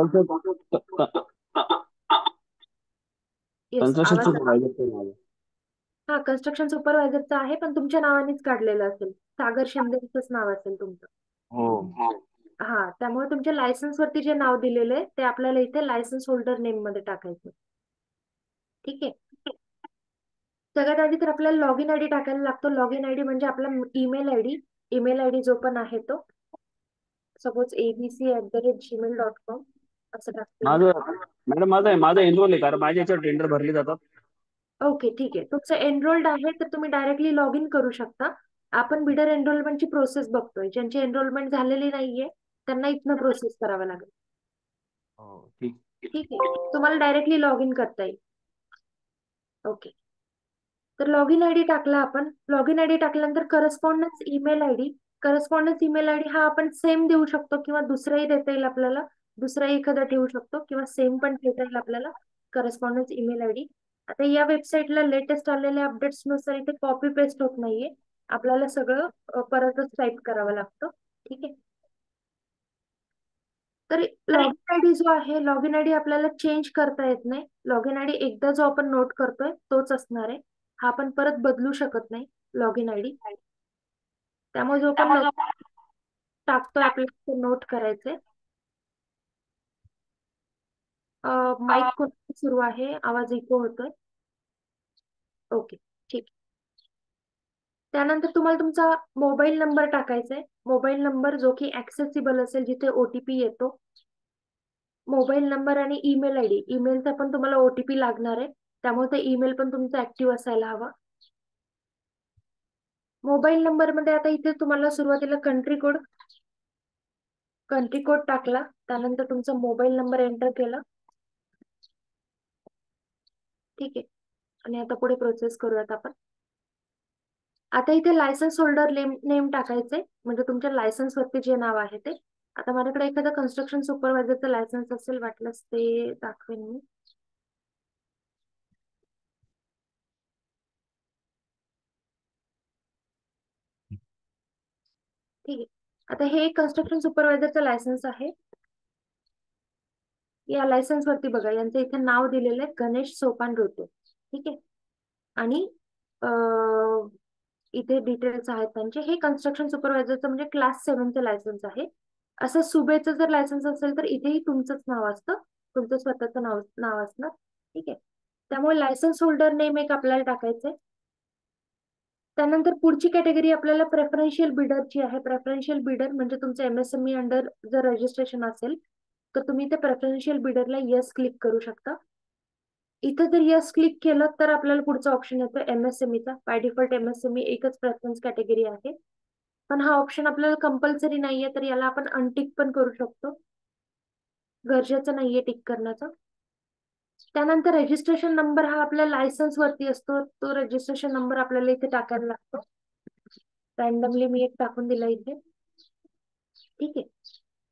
येस, कन्स्ट्रक्शन आवाज सुपरवायझर. हा कन्स्ट्रक्शन सुपरवायझरचं आहे, पण तुमच्या नावानेच काढलेलं असेल, सागर शिंदेच नाव असेल तुमचं. हो. हा, त्या त्यामुळे तुमच्या लायसन्स वरती जे नाव दिलेलं आहे ते आपल्याला इथे लायसन्स होल्डर नेम मध्ये टाकायचं. ठीक आहे. सगळ्यात आधी तर आपल्याला लॉगिन आयडी टाकायला लागतो. लॉगिन आयडी म्हणजे आपला ईमेल आयडी. ईमेल आयडी जो पण आहे तो सपोज abc@gmail.com असं टाकतो. मॅडम माझं एनरोल आहे, कारण माझ्या याच्यावर टेंडर भरले जातात. ओके, ठीक आहे. तुमचं एनरोल्ड आहे तर तुम्ही डायरेक्टली लॉग इन करू शकता. आपण बिडर एनरोलमेंटची प्रोसेस बघतोय. ज्यांची एनरोलमेंट झालेली नाहीये त्यांना इथनं प्रोसेस करावं लागेल. ठीक. ठीक आहे. तुम्हाला डायरेक्टली लॉग इन करता येईल. ओके. तर लॉगिन आयडी टाकला आपण. लॉगिन आयडी टाकल्यानंतर करस्पॉन्डन्स ईमेल आयडी हा आपण सेम देऊ शकतो किंवा दुसराही देता येईल आपल्याला. दुसराही एखादा ठेवू शकतो किंवा सेम पण ठेवता येईल आपल्याला करस्पॉन्डन्स ईमेल आयडी. आता या वेबसाईटला लेटेस्ट आलेल्या अपडेट्स नुसार इथे कॉपी पेस्ट होत नाहीये. आपल्याला सगळं परतच टाईप करावं लागतं. ठीक आहे. तर लॉगिन आयडी जो आहे, लॉगिन आयडी आपल्याला चेंज करता येत नाही. लॉगिन आयडी एकदा जो आपण नोट करतोय तोच असणार आहे. हा आपण परत बदलू शकत नाही लॉगिन आयडी. त्यामुळे जो आपण टाकतोय आपल्याला ते नोट करायचंय. माईक कोणता सुरू आहे? आवाज इको होतोय. ओके, ठीक. त्यानंतर तुम्हाला तुमचा मोबाईल नंबर टाकायचा आहे. मोबाईल नंबर जो की ऍक्सेसिबल असेल, जिथे ओटीपी येतो. मोबाईल नंबर आणि ईमेल आयडी. ईमेलचा पण तुम्हाला ओटीपी लागणार आहे, त्यामुळे ते ईमेल पण तुमचा ऍक्टिव्ह असायला हवा. मोबाईल नंबर मध्ये आता इथे तुम्हाला सुरुवातीला कंट्री कोड टाकला. त्यानंतर तुमचा मोबाईल नंबर एंटर केला. ठीक आहे. आणि आता पुढे प्रोसेस करूयात आपण. आता इथे लायसन्स होल्डर नेम टाकायचे, म्हणजे तुमच्या लायसन्स वरती जे नाव आहे ते. आता माझ्याकडे एखादा कन्स्ट्रक्शन सुपरवायझरचं लायसन्स असेल, वाटलंच ते दाखवेन मी. ठीक आहे. आता हे कन्स्ट्रक्शन सुपरवायझरचं लायसन्स आहे. या लायसन्स वरती बघा, यांचं इथे नाव दिलेलं आहे गणेश सोपान रोटे. ठीक आहे. आणि इथे डिटेल्स आहेत त्यांचे. हे कन्स्ट्रक्शन सुपरवायझरचं म्हणजे क्लास 7चं लायसन्स आहे. असं सुबेचं जर लायसन्स असेल तर इथेही तुमचंच नाव असतं, तुमचं स्वतःचं नाव असणार. ठीक आहे. त्यामुळे लायसन्स होल्डर नेम एक आपल्याला टाकायचंय. त्यानंतर पुढची कॅटेगरी आपल्याला प्रेफरन्शियल बिडरची आहे. प्रेफरन्शियल बिडर म्हणजे तुमचं एमएसएमई अंडर जर रजिस्ट्रेशन असेल तर तुम्ही त्या प्रेफरन्शियल बिडरला येस क्लिक करू शकता. इथं जर यस क्लिक केलं तर आपल्याला पुढचा ऑप्शन येतो एमएसएमईचा. बाय डिफॉल्ट एमएसएमई एकच प्रेफरन्स कॅटेगरी आहे, पण हा ऑप्शन आपल्याला कंपल्सरी नाहीये, तर याला आपण अनटिक पण करू शकतो. गरजेचं नाहीये टिक करण्याचा. त्यानंतर रजिस्ट्रेशन नंबर हा आपल्या लायसन्स वरती असतो. तो रजिस्ट्रेशन नंबर आपल्याला इथे टाकायला लागतो. रॅन्डमली मी एक टाकून दिला इथे. ठीक आहे.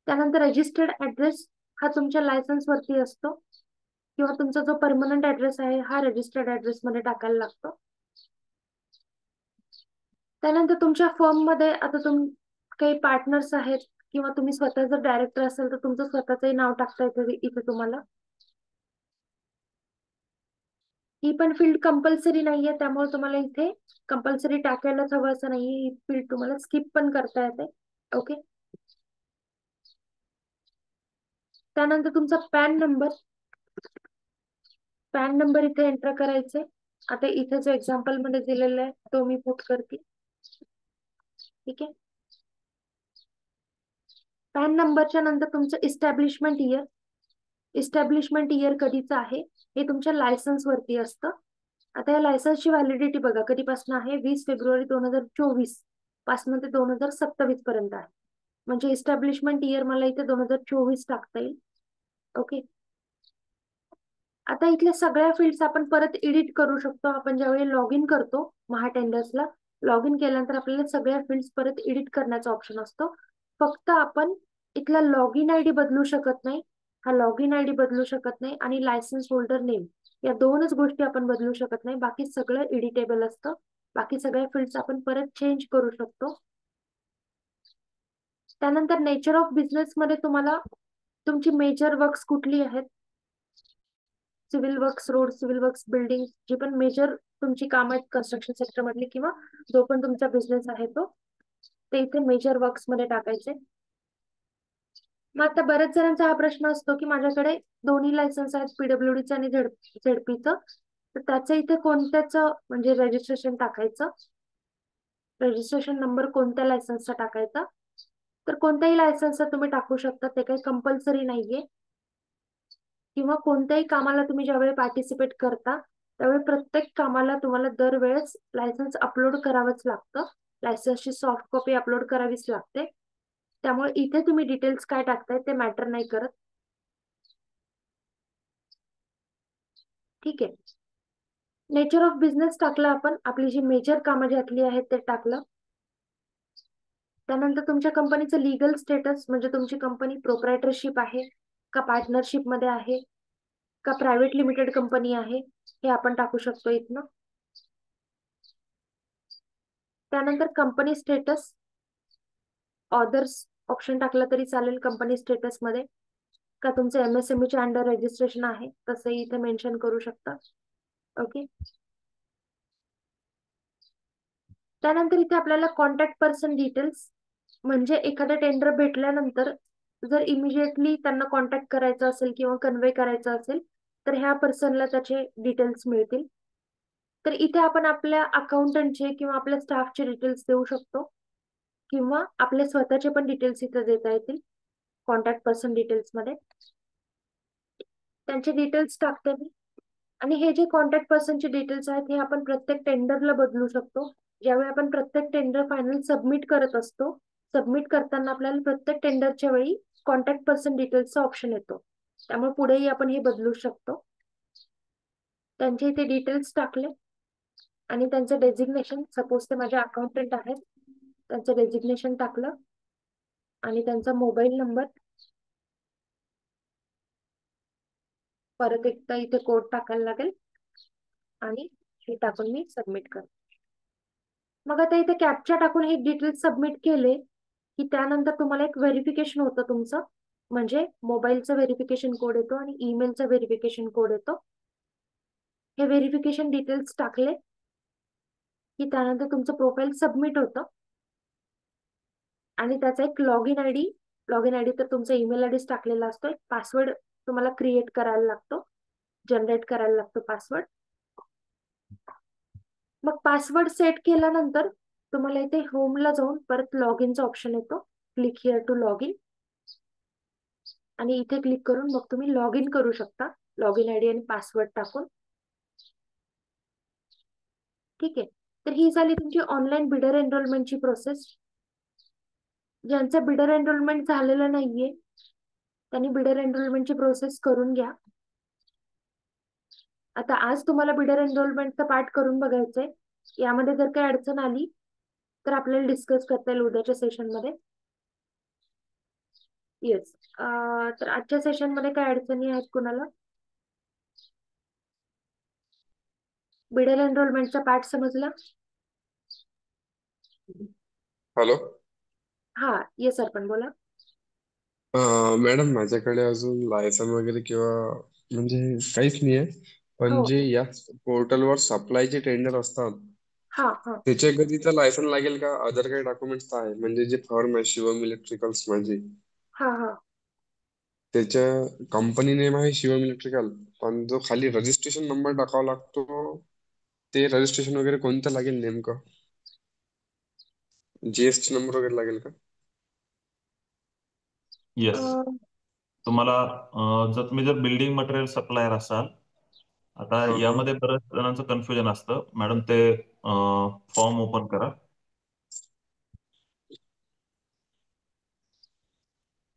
त्यानंतर रजिस्टर्ड ऍड्रेस हा तुमच्या लायसन्स वरती असतो, किंवा तुमचा जो परमनंट ऍड्रेस आहे हा रजिस्टर्ड ऍड्रेस मध्ये टाकायला लागतो. त्यानंतर तुमच्या फर्म मध्ये आता काही पार्टनर्स आहेत किंवा तुम्ही स्वतः जर डायरेक्टर असेल तर तुमचं स्वतःचंही नाव टाकता येतं इथे तुम्हाला. ही पण फील्ड कंपल्सरी नाहीये, त्यामुळे तुम्हाला इथे कंपल्सरी टाकायलाच हवं असं नाहीये. ही फील्ड तुम्हाला स्किप पण करता येते. ओके. त्यानंतर तुमचा पॅन नंबर इथे एंटर करायचे. आता इथे जो एक्झाम्पल मध्ये दिलेला आहे तो मी पुट करते. ठीक आहे. पॅन नंबरच्या नंतर तुमचं इस्टॅब्लिशमेंट इयर कधीचं आहे हे तुमच्या लायसन्स वरती असतं. आता या लायसन्सची व्हॅलिडिटी बघा कधीपासून आहे, 20 फेब्रुवारी 2024 पासून ते 2027 पर्यंत आहे. म्हणजे इस्टॅब्लिशमेंट इयर मला इथे 2024 टाकता येईल. ओके. आता इथल्या सगळ्या फील्ड्स आपण परत एडिट करू शकतो. आपण ज्यावेळी लॉग इन करतो महा टेंडर्सला, लॉग इन केल्यानंतर आपल्याला सगळ्या फील्ड्स परत एडिट करण्याचा ऑप्शन असतो. फक्त आपण इथला लॉग इन आयडी बदलू शकत नाही, हा लॉग इन आयडी बदलू शकत नाही, आणि लायसन्स होल्डर नेम या दोनच गोष्टी आपण बदलू शकत नाही. बाकी सगळं एडिटेबल असतं. बाकी सगळ्या फील्ड्स आपण परत चेंज करू शकतो. त्यानंतर नेचर ऑफ बिझनेस मध्ये तुम्हाला तुमची मेजर वर्क्स कुठली आहेत, civil works, road, civil works, building, जी पण मेजर तुमची काम आहेत कन्स्ट्रक्शन सेक्टर मधली किंवा जो पण तुमचा बिझनेस आहे तो, ते इथे मेजर वर्क्स मध्ये टाकायचे. मग आता बऱ्याच जणांचा हा प्रश्न असतो की माझ्याकडे दोन्ही लायसन्स आहेत, पीडब्ल्यूडीचं आणि झेडपीचं, तर त्याचं इथे कोणत्याचं म्हणजे रजिस्ट्रेशन टाकायचं, रजिस्ट्रेशन नंबर कोणत्या लायसन्सचा टाकायचा? तर कोणत्याही लायसन्सचा तुम्ही टाकू शकता, ते काही कंपल्सरी नाहीये. किंवा कोणत्याही कामाला तुम्ही ज्यावेळी पार्टिसिपेट करता त्यावेळी प्रत्येक कामाला तुम्हाला दरवेळेस लायसन्स अपलोड करावंच लागतं. लायसन्सची सॉफ्ट कॉपी अपलोड करावीच लागते. त्यामुळे इथे तुम्ही डिटेल्स काय टाकताय ते मॅटर नाही करत. ठीक आहे. नेचर ऑफ बिझनेस टाकलं आपण, आपली जी मेजर कामं ज्यातली आहेत ते टाकलं. त्यानंतर तुमच्या कंपनीचं लिगल स्टेटस, म्हणजे तुमची कंपनी प्रोप्रायटरशिप आहे का पार्टनरशिप मध्ये आहे का प्रायव्हेट लिमिटेड कंपनी आहे, हे आपण टाकू शकतो इथनं. त्यानंतर कंपनी स्टेटस, ऑदर्स ऑप्शन टाकलं तरी चालेल कंपनी स्टेटस मध्ये, का तुमचं MSME च्या अंडर रजिस्ट्रेशन आहे तसंही इथे मेन्शन करू शकता. ओके. त्यानंतर इथे आपल्याला कॉन्टॅक्ट पर्सन डिटेल्स, म्हणजे एखादं टेंडर भेटल्यानंतर जर इमिजिएटली त्यांना कॉन्टॅक्ट करायचं असेल किंवा कन्वे करायचं असेल तर ह्या पर्सनला त्याचे डिटेल्स मिळतील. तर इथे आपण आपल्या अकाउंटंटचे किंवा आपल्या स्टाफचे डिटेल्स देऊ शकतो किंवा आपले स्वतःचे पण डिटेल्स इथे देता येतील कॉन्टॅक्ट पर्सन डिटेल्स मध्ये. त्यांचे डिटेल्स टाकते मी. आणि हे जे कॉन्टॅक्ट पर्सनचे डिटेल्स आहेत हे आपण प्रत्येक टेंडरला बदलू शकतो. ज्यावेळी आपण प्रत्येक टेंडर फायनल सबमिट करत असतो, सबमिट करताना आपल्याला प्रत्येक टेंडरच्या वेळी कॉन्टॅक्ट पर्सन डिटेल्सचा ऑप्शन येतो. त्यामुळे पुढेही आपण हे बदलू शकतो. त्यांचे इथे डिटेल्स टाकले आणि त्यांचं डेजिग्नेशन, सपोज ते माझे अकाउंटंट आहेत, त्यांचं डेजिग्नेशन टाकलं आणि त्यांचा मोबाईल नंबर, परत एकदा इथे कोड टाकायला लागेल आणि हे टाकून मी सबमिट करते. मग आता इथे कॅप्चा टाकून हे डिटेल्स सबमिट केले की त्यानंतर तुम्हाला एक व्हेरिफिकेशन होतं तुमचं, म्हणजे मोबाईलचा व्हेरिफिकेशन कोड येतो आणि ईमेलचा व्हेरिफिकेशन कोड येतो. हे व्हेरिफिकेशन डिटेल्स टाकले की त्यानंतर तुमचं प्रोफाईल सबमिट होतं आणि त्याचा एक लॉगिन आयडी तर तुमचा ईमेल आयडीच टाकलेला असतो. एक पासवर्ड तुम्हाला क्रिएट करायला लागतो, जनरेट करायला लागतो पासवर्ड. मग पासवर्ड सेट केल्यानंतर तुम्हाला इथे होमला जाऊन परत लॉग इनचा ऑप्शन येतो, click here to log in, आणि इथे क्लिक करून मग तुम्ही लॉग इन करू शकता लॉग इन आयडी आणि पासवर्ड टाकून. ठीक आहे. तर ही झाली तुमची ऑनलाईन बिडर एनरोलमेंटची प्रोसेस. ज्यांचं बिडर एनरोलमेंट झालेलं नाहीये त्यांनी बिडर एनरोलमेंटची प्रोसेस करून घ्या. आता आज तुम्हाला बिडर एनरोलमेंटचा पार्ट करून बघायचंय. यामध्ये जर काही अडचण आली तर आपल्याला डिस्कस करता येईल उद्याच्या सेशन मध्ये. येस. तर आजच्या सेशन मध्ये काय अडचणी आहेत कुणाला? बिडर एनरोलमेंटचा पार्ट समजला? हॅलो. हा, येस सर, पण बोला. मॅडम, माझ्याकडे अजून लायसन वगैरे किंवा म्हणजे काहीच नाही आहे. पण हो. जे या पोर्टलवर सप्लायचे टेंडर असतात हा हा त्याच्या कधीचं लायसन लागेल का? अदर काही डॉक्युमेंट्स आहे म्हणजे जे फर्म आहे शिवम इलेक्ट्रिकल्स माझी, हा हा त्याच्या कंपनी नेम आहे शिवम इलेक्ट्रिकल, पण जो खाली रजिस्ट्रेशन नंबर टाकावा लागतो ते रजिस्ट्रेशन वगैरे कोणतं लागेल नेमकं? GST नंबर वगैरे लागेल का? येस. अं, तुम्हाला जर तुम्ही जर बिल्डिंग मटेरियल सप्लायर असाल, आता हा. यामध्ये बऱ्याच जणांचं कन्फ्युजन असतं. मॅडम, ते फॉर्म ओपन करा,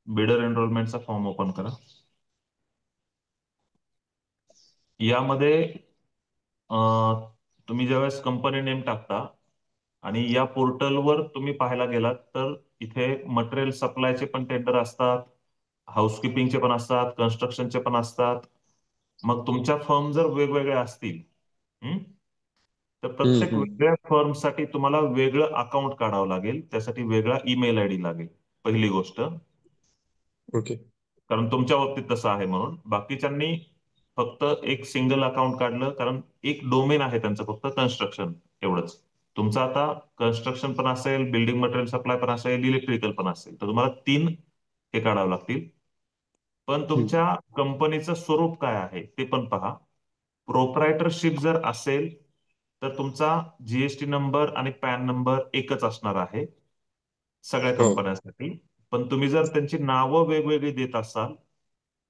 बिडर एनरोलमेंटचा फॉर्म ओपन करा. यामध्ये तुम्ही ज्यावेळेस कंपनी नेम टाकता आणि या पोर्टलवर तुम्ही पाहायला गेलात तर इथे मटेरियल सप्लायचे पण टेंडर असतात, हाऊसकीपिंगचे पण असतात, कन्स्ट्रक्शनचे पण असतात. मग तुमच्या फर्म जर वेगवेगळ्या असतील तर प्रत्येक हम्म. वेगळ्या फर्मसाठी तुम्हाला वेगळं अकाउंट काढावं लागेल. त्यासाठी वेगळा ईमेल आयडी लागेल, पहिली गोष्ट. ओके. कारण तुमच्या बाबतीत तसं आहे म्हणून. बाकीच्यांनी फक्त एक सिंगल अकाउंट काढलं, कारण एक डोमेन आहे त्यांचं फक्त कन्स्ट्रक्शन, एवढंच. तुमचं आता कन्स्ट्रक्शन पण असेल, बिल्डिंग मटेरियल सप्लाय पण असेल, इलेक्ट्रिकल पण असेल, तर तुम्हाला 3 हे काढावं लागतील. पण तुमच्या कंपनीचं स्वरूप काय आहे ते पण पहा. प्रोप्रायटरशिप जर असेल तर तुमचा जीएसटी नंबर आणि पॅन नंबर एकच असणार आहे सगळ्या हो. कंपन्यांसाठी. पण तुम्ही जर त्यांची नावं वेगवेगळी देत असाल,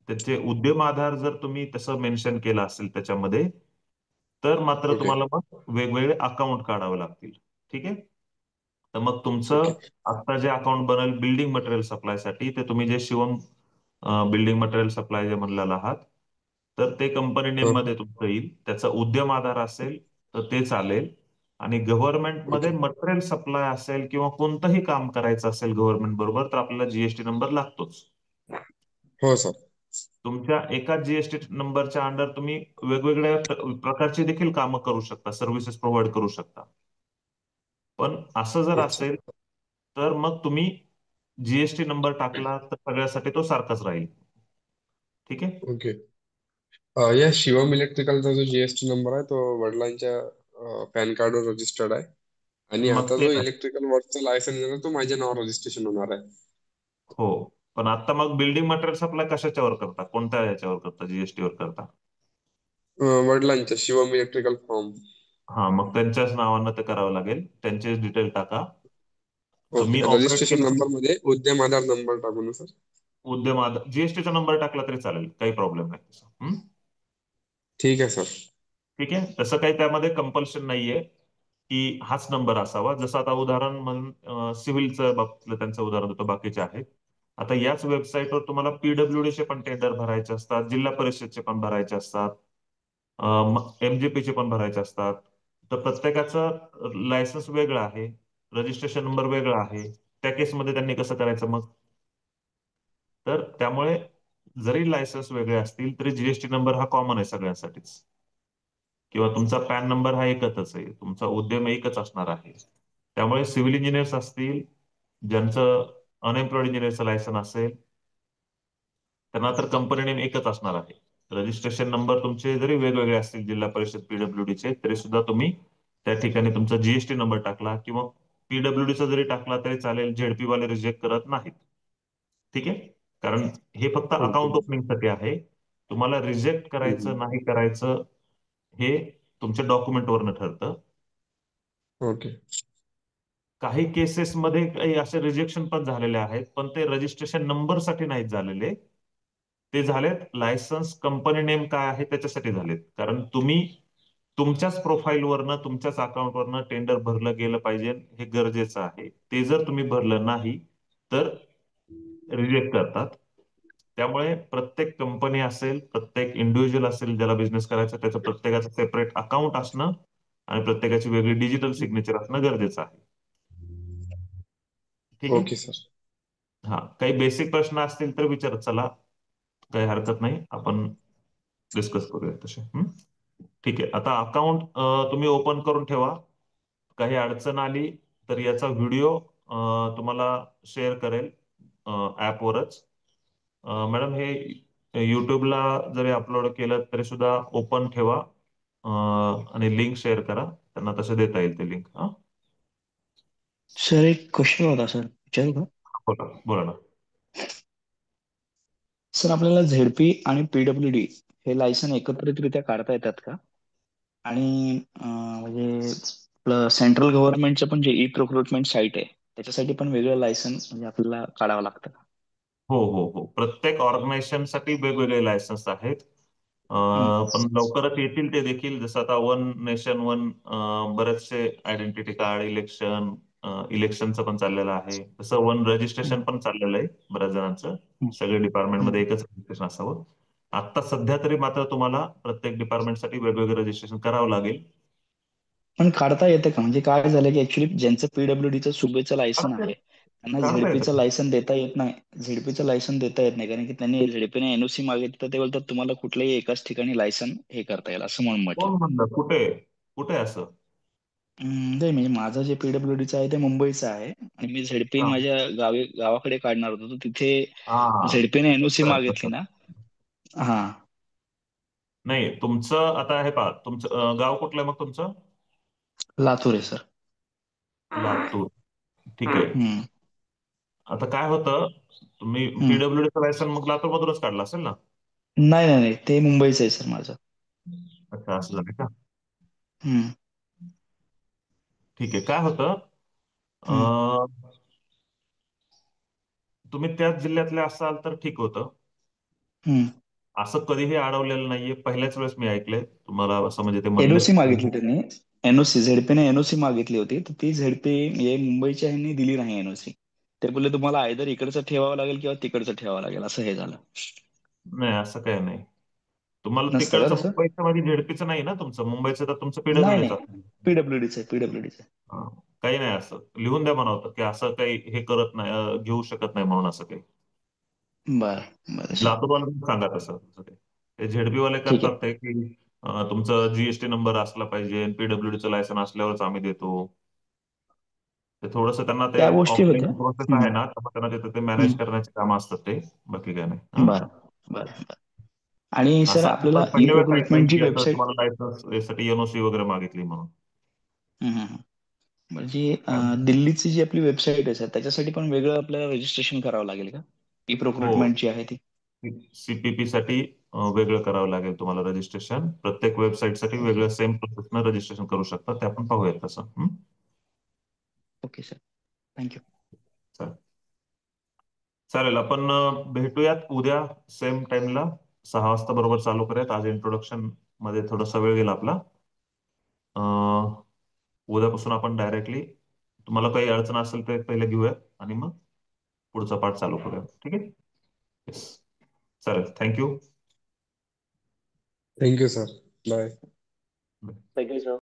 त्यांचे उद्यम आधार जर तुम्ही तसं मेन्शन केलं असेल त्याच्यामध्ये, तर मात्र ओके. तुम्हाला मग वेगवेगळे अकाउंट काढावे लागतील. ठीक आहे. तर मग तुमचं ओके. आता जे अकाउंट बनेल बिल्डिंग मटेरियल सप्लायसाठी, ते तुम्ही जे शिवम बिल्डिंग मटेरियल सप्लाय जे म्हणलेलं आहात, तर ते कंपनी नेम हा. मध्ये तुमचं येईल. त्याचा उद्यम आधार असेल तर ते चालेल. आणि गव्हर्नमेंट मध्ये ओके. मटेरियल सप्लाय असेल किंवा कोणतंही काम करायचं असेल गव्हर्नमेंट बरोबर, तर आपल्याला जीएसटी नंबर लागतोच. हो सर. तुमच्या एकाच जीएसटी नंबरच्या अंडर तुम्ही वेगवेगळ्या प्रकारची देखील कामं करू शकता, सर्व्हिसेस प्रोव्हाइड करू शकता. पण असं जर अच्छा. असेल तर मग तुम्ही जीएसटी नंबर टाकला तर सगळ्यासाठी तो सारखाच राहील. ठीक आहे. ओके. या शिवम इलेक्ट्रिकलचा जो जीएसटी नंबर आहे तो वडिलांच्या पॅन कार्डवर रजिस्टर्ड आहे आणि मग आता ते जो नाही. इलेक्ट्रिकल वर्कचा लायसन्स आहे ना तो माझ्या नावावर रजिस्ट्रेशन होणार आहे. हो. पण आता मग बिल्डिंग मटेरियल सप्लाय कशाच्यावर करता, कोणत्या याच्यावर करता, जीएसटी वर करता? वडिलांच्या शिवम इलेक्ट्रिकल फॉर्म. हा, मग त्यांच्याच नावानं ते करावं लागेल. त्यांचेच डिटेल टाका. तुम्ही ओके. ऑपरेट रजिस्ट्रेशन केलं नंबर मध्ये उद्यम आधार नंबर टाकू ना सर? उद्यम आधार जीएसटीचा नंबर टाकला तरी चालेल, काही प्रॉब्लेम नाही तसा. ठीक आहे सर. ठीक आहे. तसं काही त्यामध्ये कंपल्शन नाहीये की हाच नंबर असावा. जसं आता उदाहरण म्हणून सिव्हिलचं बाबतीतलं त्यांचं उदाहरण देतो, बाकीचे आहेत. आता याच वेबसाईटवर तुम्हाला पीडब्ल्यूडीचे पण टेंडर भरायचे असतात, जिल्हा परिषदचे पण भरायचे असतात, एमजीपीचे पण भरायचे असतात. तर प्रत्येकाचं लायसन्स वेगळं आहे, रजिस्ट्रेशन नंबर वेगळा आहे. त्या केसमध्ये त्यांनी कसं करायचं मग? तर त्यामुळे जरी लायसन्स वेगळे असतील तरी जीएसटी नंबर हा कॉमन आहे सगळ्यांसाठीच. किंवा तुमचा पॅन नंबर हा एकच आहे, तुमचा उद्यम एकच असणार आहे. त्यामुळे सिव्हिल इंजिनियर्स असतील, ज्यांचं अनएम्प्लॉईड इंजिनियरचं लायसन असेल, त्यांना तर कंपनी नेम एकच असणार आहे. रजिस्ट्रेशन नंबर तुमचे जरी वेगवेगळे असतील जिल्हा परिषद पीडब्ल्यूडीचे, तरी सुद्धा तुम्ही त्या ठिकाणी तुमचा जीएसटी नंबर टाकला किंवा पीडब्ल्यूडीचा जरी टाकला तरी चालेल, झेडपी वाले रिजेक्ट करत नाहीत. ठीक आहे. कारण हे फक्त ओके. अकाउंट ओपनिंगसाठी आहे. तुम्हाला रिजेक्ट करायचं नाही करायचं हे तुमच्या डॉक्युमेंटवरनं ठरतं. ओके. काही केसेसमध्ये काही असे रिजेक्शन पण झालेले आहेत, पण ते रजिस्ट्रेशन नंबरसाठी नाहीत झालेले. ते झालेत लायसन्स कंपनी नेम काय आहे त्याच्यासाठी झालेत. कारण तुम्ही तुमच्याच प्रोफाईलवरनं तुमच्याच अकाउंटवरनं टेंडर भरलं गेलं पाहिजे, हे गरजेचं आहे. ते जर तुम्ही भरलं नाही तर रिजेक्ट करतात. त्यामुळे प्रत्येक कंपनी असेल, प्रत्येक इंडिव्हिज्युअल असेल ज्याला बिझनेस करायचा, त्याचं प्रत्येकाचं सेपरेट अकाउंट असणं आणि प्रत्येकाची वेगळी डिजिटल सिग्नेचर असणं गरजेचं आहे. ठीक आहे. Okay sir. हा, काही बेसिक प्रश्न असतील तर विचारत चला, काही हरकत नाही, आपण डिस्कस करूया तसे. ठीक आहे. आता अकाउंट तुम्ही ओपन करून ठेवा. काही अडचण आली तर याचा व्हिडिओ तुम्हाला शेअर करेल ऍपवरच. मॅडम हे युट्यूबला जरी अपलोड केलं तरी सुद्धा ओपन ठेवा आणि लिंक शेअर करा, त्यांना तसं देता येईल ते लिंक. हा, सर एक क्वेश्चन होता सर, विचारू का? बोला बोला ना. सर आपल्याला झेडपी आणि पीडब्ल्यूडी हे लायसन एकत्रितरित्या काढता येतात का? आणि म्हणजे आपलं सेंट्रल गव्हर्नमेंटचं पण जे ई प्रोक्रुटमेंट साईट आहे त्याच्यासाठी पण वेगळं लायसन म्हणजे आपल्याला काढावं लागतं का? हो हो हो, प्रत्येक ऑर्गनायझेशनसाठी वेगवेगळे लायसन्स आहेत. हम्म, पण लवकरच येतील ते देखील. जसं आता वन नेशन वन बरेचसे आयडेंटिटी कार्ड, इलेक्शनचं पण चाललेलं आहे. तसं वन हम्म, रजिस्ट्रेशन पण चाललेलं आहे बऱ्याच जणांचं. हम्म, सगळे डिपार्टमेंटमध्ये हम्म. एकच रजिस्ट्रेशन असावं. आता सध्या तरी मात्र तुम्हाला प्रत्येक डिपार्टमेंटसाठी वेगवेगळं रजिस्ट्रेशन करावं लागेल. पण काढता येतं का? म्हणजे काय झालं की ऍक्च्युली ज्यांचं पीडब्ल्यूडीचं सुबेचं लायसन काढता आहे त्यांना काढता झेडपीचं येतं. लायसन देता येत नाही. झेडपीचं लायसन देता येत नाही कारण की त्यांनी झेडपीने एनओसी मागितलं तर ते बोलतात तुम्हाला कुठल्याही एकाच ठिकाणी लायसन हे करता येईल असं म्हणून म्हटलं. कोण म्हणलं? कुठे कुठे असं? नाही म्हणजे माझं जे पीडब्ल्यूडीचं आहे ते मुंबईचं आहे आणि मी झेडपी हा माझ्या गावाकडे काढणार होतो तर तिथे हा. झेडपीने एनओसी मागितली ना. हा. नाही, तुमचं आता हे पहा, तुमचं गाव कुठलं आहे मग तुमचं? लातूर आहे सर. लातूर. ठीक आहे. हम्म, आता काय होतं, तुम्ही हम्म. पीडब्ल्यूडीचं लायसन मग लातूरमधूनच काढलं असेल ना? नाही नाही नाही, ते मुंबईचं आहे सर माझं. अच्छा, असं झालं का? हम्म. ठीक आहे. काय होतं, हम्म. अं, तुम्ही त्याच जिल्ह्यातले असाल तर ठीक होतं. हम्म. असं कधीही अडवलेलं नाहीये. पहिल्याच वेळेस मी ऐकलंय. तुम्हाला असं म्हणजे ते एनओसी म्हणलेत. मागितली त्यांनी. एनओसी झेडपीने एनओसी मागितली होती, तर ती झेडपी हे मुंबईच्या ह्यांनी दिली नाही एनओसी. ते बोलले तुम्हाला आयदर इकडचं ठेवावं लागेल किंवा तिकडचं ठेवावं लागेल, असं हे झालं. नाही, असं काही नाही. तुम्हाला नसतं का तिकडचं तसं? मुंबईचं मध्ये झेडपीचं नाही ना तुमचं. मुंबईचं तर तुमचं नाही पीडब्ल्यूडीचं नाही, असेल. पीडब्ल्यूडीचं आहे, पीडब्ल्यूडीचं आहे. हा. काही नाही, असं लिहून द्या म्हणावं की असं काही हे करत नाही, घेऊ शकत नाही म्हणून असं काही. बरं बरं सर. लातूरवाल्यांना सांगा तसं तसं काही. ते झेडपीवाले ठीक आहे. करतात ते की तुमचं जीएसटी नंबर असला पाहिजे, पीडब्ल्यूडीचं लायसन असल्यावरच आम्ही देतो. ते थोडंसं त्यांना ते त्या गोष्टी ऑफलाईन होत्या. प्रोसेस हम्म. आहे ना, त्यामुळे त्यांना तिथे ते मॅनेज हम्म. करण्याचे काम असतात ते. बाकी काय नाही. हा? बरं बरं बरं. आणि सर असं आपल्याला आपण ई पहिल्या वेळेस ऐकलंय प्रोक्रुटमेंटची की असं वेबसाईट. तुम्हाला लायसन्स यासाठी एनओसी वगैरे मागितली म्हणून. म्हणजे दिल्लीची जी आपली वेबसाईट आहे सर, त्याच्यासाठी पण वेगळं आपल्याला रजिस्ट्रेशन करावं लागेल का? ई हो, प्रोक्रुटमेंट जी आहे ती. सीपीपी साठी वेगळं करावं लागेल तुम्हाला रजिस्ट्रेशन. प्रत्येक वेबसाईटसाठी ओके. वेगळं सेम प्रोसेसनं रजिस्ट्रेशन करू शकता. ते आपण पाहूयात तसं. Okay sir, thank you. चालेल. चालेल, आपण भेटूयात उद्या सेम टाइमला 6 वाजता बरोबर चालू करूयात. आज इंट्रोडक्शन मध्ये थोडासा वेळ गेला आपला. उद्यापासून आपण डायरेक्टली, तुम्हाला काही अडचण असेल तर पहिले घेऊयात आणि मग पुढचा पाठ चालू करूयात. ठीक आहे? येस. चालेल, thank you. Thank you sir. Bye. Thank you sir.